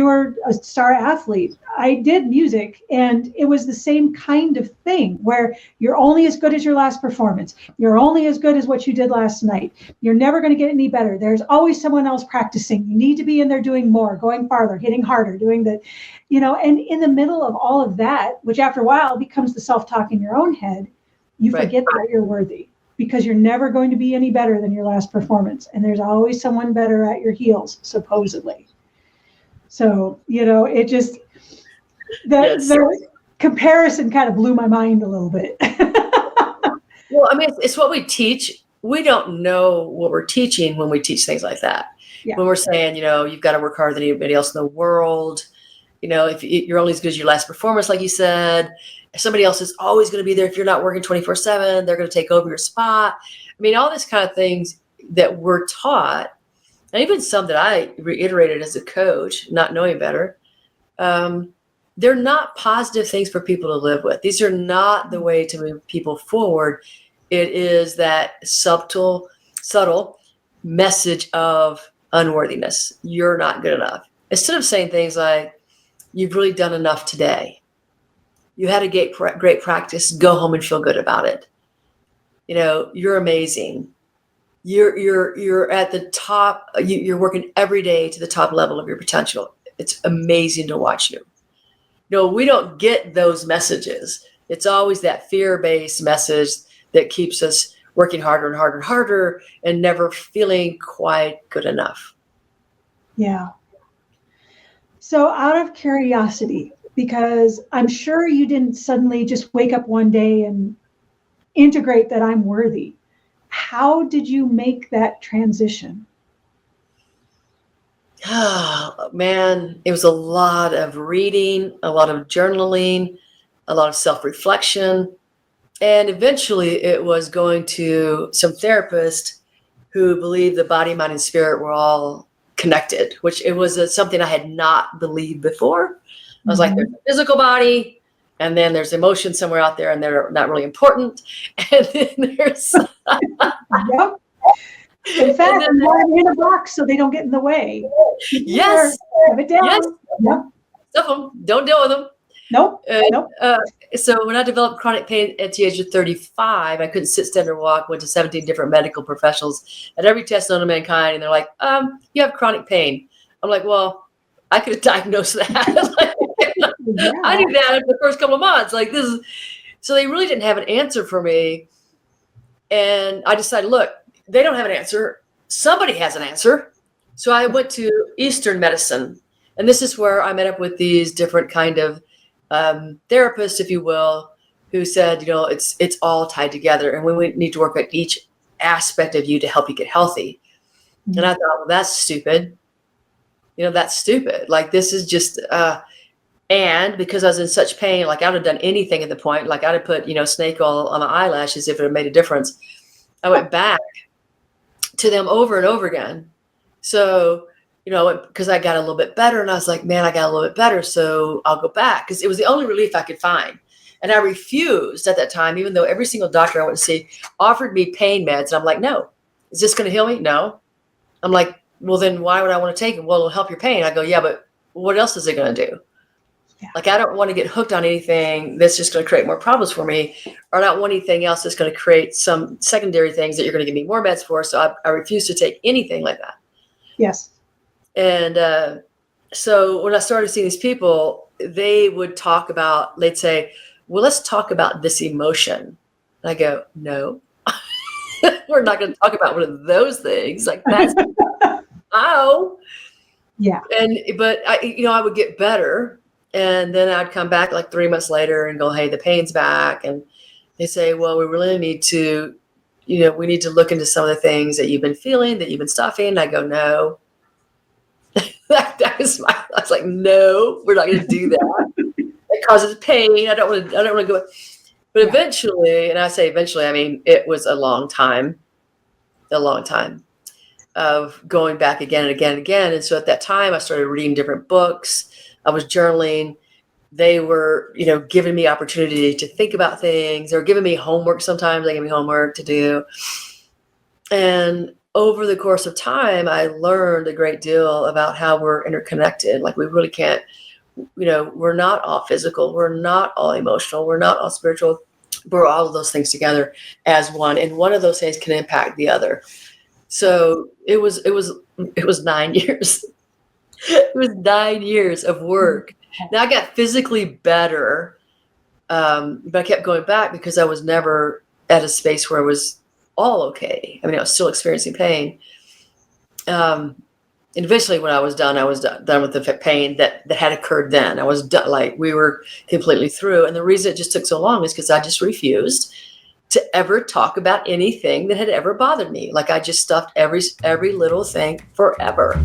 you were a star athlete. I did music, and it was the same kind of thing where you're only as good as your last performance. You're only as good as what you did last night. You're never going to get any better. There's always someone else practicing. You need to be in there doing more, going farther, hitting harder, doing the, and in the middle of all of that, which after a while becomes the self-talk in your own head, you forget that you're worthy, because you're never going to be any better than your last performance. And there's always someone better at your heels, supposedly. So, it just, the comparison kind of blew my mind a little bit. Well, I mean, it's what we teach. We don't know what we're teaching when we teach things like that. Yeah. When we're saying, you've got to work harder than anybody else in the world. If you're only as good as your last performance, like you said, if somebody else is always going to be there. If you're not working 24/7, they're going to take over your spot. I mean, all this kind of things that we're taught, and even some that I reiterated as a coach, not knowing better, they're not positive things for people to live with. These are not the way to move people forward. It is that subtle message of unworthiness. You're not good enough. Instead of saying things like, you've really done enough today. You had a great practice. Go home and feel good about it. You're amazing. You're at the top. You're working every day to the top level of your potential. It's amazing to watch you. We don't get those messages. It's always that fear-based message that keeps us working harder and harder and harder and never feeling quite good enough. Yeah. So out of curiosity, because I'm sure you didn't suddenly just wake up one day and integrate that I'm worthy. How did you make that transition? Oh, man, it was a lot of reading, a lot of journaling, a lot of self-reflection. And eventually it was going to some therapist who believed the body, mind, and spirit were all connected, which it was something I had not believed before. I was like, there's a physical body, and then there's emotions somewhere out there, and they're not really important. And then there's... Yep. In fact, they're in a box so they don't get in the way. Yes. Have it down. Yes. Yep. Stuff them. Don't deal with them. Nope. So when I developed chronic pain at the age of 35, I couldn't sit, stand, or walk, went to 17 different medical professionals, had every test known to mankind, and they're like, you have chronic pain. I'm like, well, I could have diagnosed that. I knew that in the first couple of months. So they really didn't have an answer for me. And I decided, look, they don't have an answer. Somebody has an answer. So I went to Eastern medicine. And this is where I met up with these different kind of therapists, if you will, who said, it's all tied together. And we need to work at each aspect of you to help you get healthy. Mm-hmm. And I thought, well, that's stupid. That's stupid. Like, this is just, and because I was in such pain, like I would have done anything at the point, like I'd have put, snake oil on my eyelashes if it had made a difference. I went back to them over and over again. So, because I got a little bit better, and I was like, man, I got a little bit better, so I'll go back, because it was the only relief I could find. And I refused at that time, even though every single doctor I went to see offered me pain meds. And I'm like, no. Is this going to heal me? No. I'm like, well, then why would I want to take it? Well, it'll help your pain. I go, yeah, but what else is it going to do? Yeah. Like, I don't want to get hooked on anything that's just going to create more problems for me, or I don't want anything else that's going to create some secondary things that you're going to give me more meds for. So I refuse to take anything like that. Yes. And so when I started seeing these people, they would talk about, they'd say, well, let's talk about this emotion. And I go, no, we're not going to talk about one of those things. Like, that's, ow. Yeah. But I would get better. And then I'd come back like 3 months later and go, hey, the pain's back. And they say, well, we really need to, we need to look into some of the things that you've been feeling, that you've been stuffing. And I go, no. I was like, no, we're not going to do that. It causes pain. I don't want to go. But eventually, and I say eventually, I mean, it was a long time of going back again and again and again. And so at that time, I started reading different books. I was journaling. They were, giving me opportunity to think about things. They were giving me homework. Sometimes they gave me homework to do. And over the course of time, I learned a great deal about how we're interconnected. Like we really can't, we're not all physical. We're not all emotional. We're not all spiritual. We're all of those things together as one. And one of those things can impact the other. So it was 9 years. It was 9 years of work. Now I got physically better, but I kept going back because I was never at a space where I was all okay. I mean, I was still experiencing pain. And eventually when I was done with the pain that had occurred then. I was done, like we were completely through. And the reason it just took so long is because I just refused to ever talk about anything that had ever bothered me. Like I just stuffed every little thing forever.